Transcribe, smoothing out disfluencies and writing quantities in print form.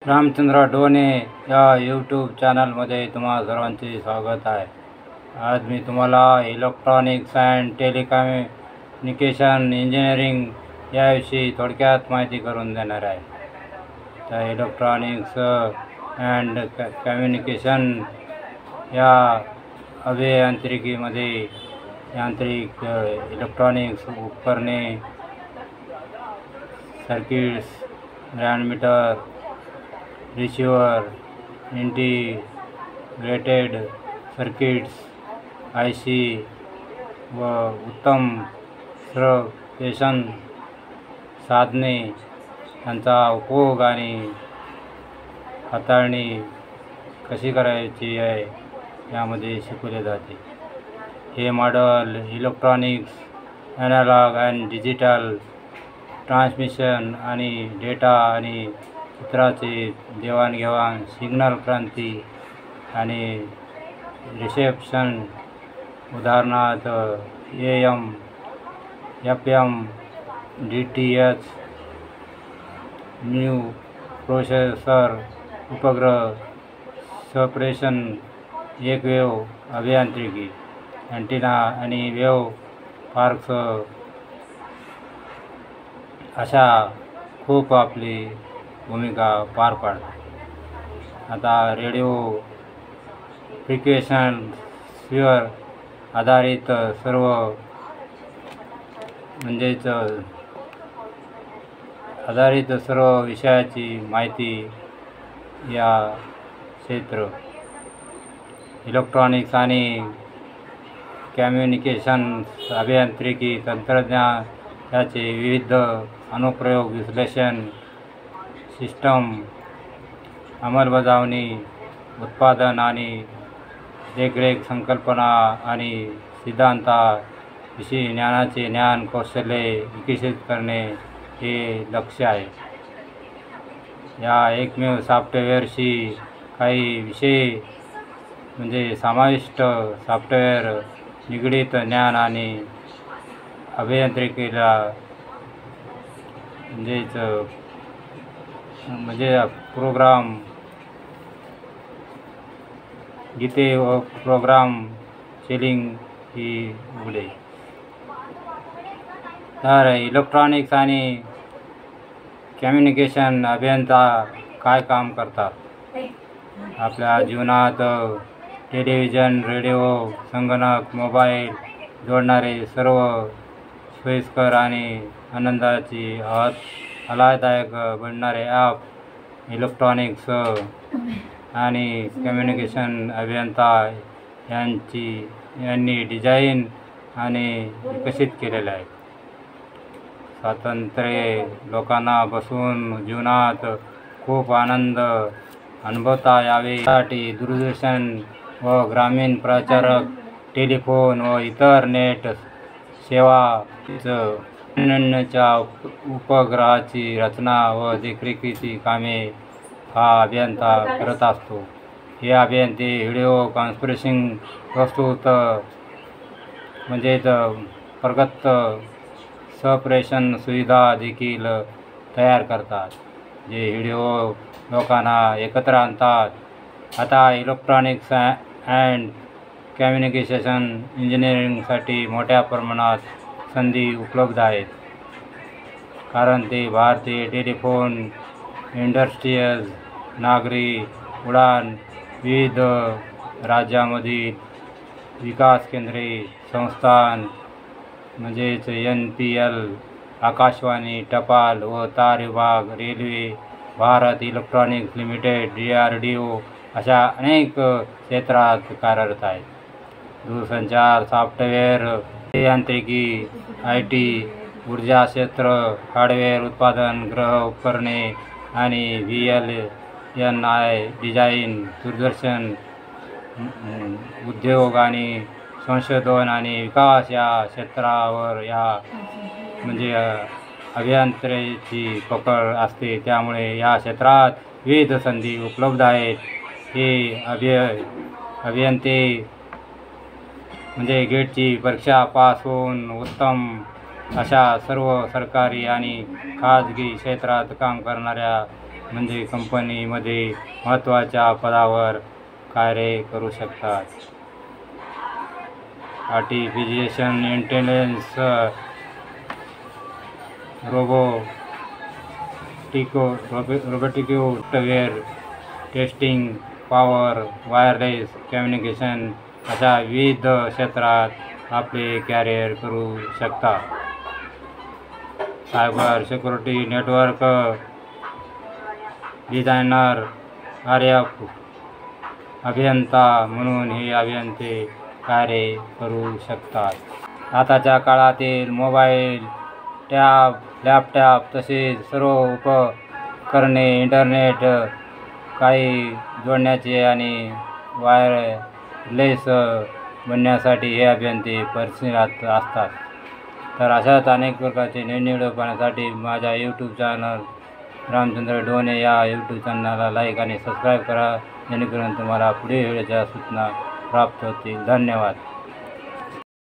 रामचंद्र डोने या यूट्यूब चॅनलमध्ये तुम्हा सर्वांचे स्वागत आहे। आज मी तुम्हाला इलेक्ट्रॉनिक्स अँड टेलिकम्युनिकेशन इंजिनिअरिंग याविषयी थोडक्यात माहिती करून देणार आहे। तर इलेक्ट्रॉनिक्स अँड कम्युनिकेशन या अभियांत्रिकीमध्ये यांत्रिक इलेक्ट्रॉनिक्स उपकरणे, circuits, transmitter, receiver, integrated circuits, IC व उत्तम सर्किटेशन साधने यांचा उपयोग आणि हाताळणी कशी करायची आहे यामध्ये शिकवले जाते। हे model electronics, analog and digital transmission आणि डेटा आणि चित्राचे देवाणघेवाण, सिग्नल क्रांती आणि रिसेप्शन, उदाहरणार्थ AM, FM, DTH, new processor, उपग्रह, सेपरेशन, एकवेव अभियांत्रिकी, अँटिना आणि वेव्ह पार्क्स अशा खूप आपली भूमिका पार पाडतात। आता रेडिओ फ्रिक्वेन्सीवर आधारित सर्व विषयाची माहिती या क्षेत्र इलेक्ट्रॉनिक्स आणि कम्युनिकेशन अभियांत्रिकी तंत्रज्ञान याचे विविध अनुप्रयोग, विश्लेषण, सिस्टम अंमलबजावणी, उत्पादन आणि देखरेख, संकल्पना आणि सिद्धांताविषयी ज्ञानाचे ज्ञान कौशल्ये विकसित करणे हे लक्ष्य आहे। या एकमेव सॉफ्टवेअरशी काही विषय समाविष्ट सॉफ्टवेअर निगडित ज्ञान आणि अभियांत्रिकीला प्रोग्राम गीते व प्रोग्राम सेलिंग ही उघडे। तर इलेक्ट्रॉनिक्स आणि कम्युनिकेशन अभियंता काय काम करतात? आपल्या जीवनात टेलिव्हिजन, रेडिओ, संगणक, मोबाईल जोडणारे सर्व सोयीस्कर आणि आनंदाची आल्हाददायक बनणारे ॲप इलेक्ट्रॉनिक्स आणि कम्युनिकेशन अभियंता यांनी डिझाईन आणि विकसित केलेले आहेत। स्वातंत्र्य लोकांना बसून जीवनात खूप आनंद अनुभवता यावे यासाठी दूरदर्शन व ग्रामीण प्रचारक, टेलिफोन व इतर नेट सेवांच्या उपग्रहाची रचना व देखरेखीची कामे हा अभियंता करत असतो। हे अभियंते व्हिडिओ कॉन्फरन्सिंग प्रस्तुत प्रगत सेपरेशन सुविधा देखील तयार करतात, जे व्हिडिओ लोकांना एकत्र आणतात। आता इलेक्ट्रॉनिक्स अँड कम्युनिकेशन इंजिनिअरिंगसाठी मोठ्या प्रमाणात संधी उपलब्ध आहेत, कारण ते भारतीय टेलिफोन इंडस्ट्रीज, नागरी उड्डाण, विविध राज्यांमधील विकास केंद्रे, संस्थान NPL, आकाशवाणी, टपाल व तार विभाग, railway, Bharat electronics limited, DRDO अशा अनेक क्षेत्रात कार्यरत आहेत। दूरसंचार, सॉफ्टवेअर अभियांत्रिकी, IT, ऊर्जा क्षेत्र, हार्डवेअर उत्पादन, गृह उपकरणे आणि VLNI डिझाईन, दूरदर्शन, उद्योग आणि संशोधन आणि विकास या क्षेत्रावर या अभियांत्रिकीची पकड असते। त्यामुळे या क्षेत्रात विविध संधी उपलब्ध आहेत। हे अभियंते गेटची परीक्षा पास होऊन उत्तम अशा सर्व सरकारी आणि खाजगी क्षेत्रात काम करणाऱ्या म्हणजे कंपनीमध्ये महत्त्वाच्या पदावर कार्य करू शकतात. Artificial intelligence, robotic software testing, power, wireless communication अशा विविध क्षेत्रात आपले कॅरियर करू शकतात. Cyber security, network designer, RF अभियंता म्हणून हे अभियंते कार्य करू शकतात. आताच्या काळातील मोबाईल, टॅब, लॅपटॉप तसेच सर्व उपकरणे इंटरनेट काही जोडण्याचे आणि वायरलेस बनण्यासाठी हे अभियंते परिचित असतात. तर अशाच अनेक प्रकारचे नवीन व्हिडिओ पाहण्यासाठी माझ्या यूट्यूब चॅनल रामचंद्र डोने या यूट्यूब चॅनलला लाईक आणि सबस्क्राईब करा, जेणेकरून तुम्हाला पुढील व्हिडिओच्या सूचना प्राप्त होतील. धन्यवाद.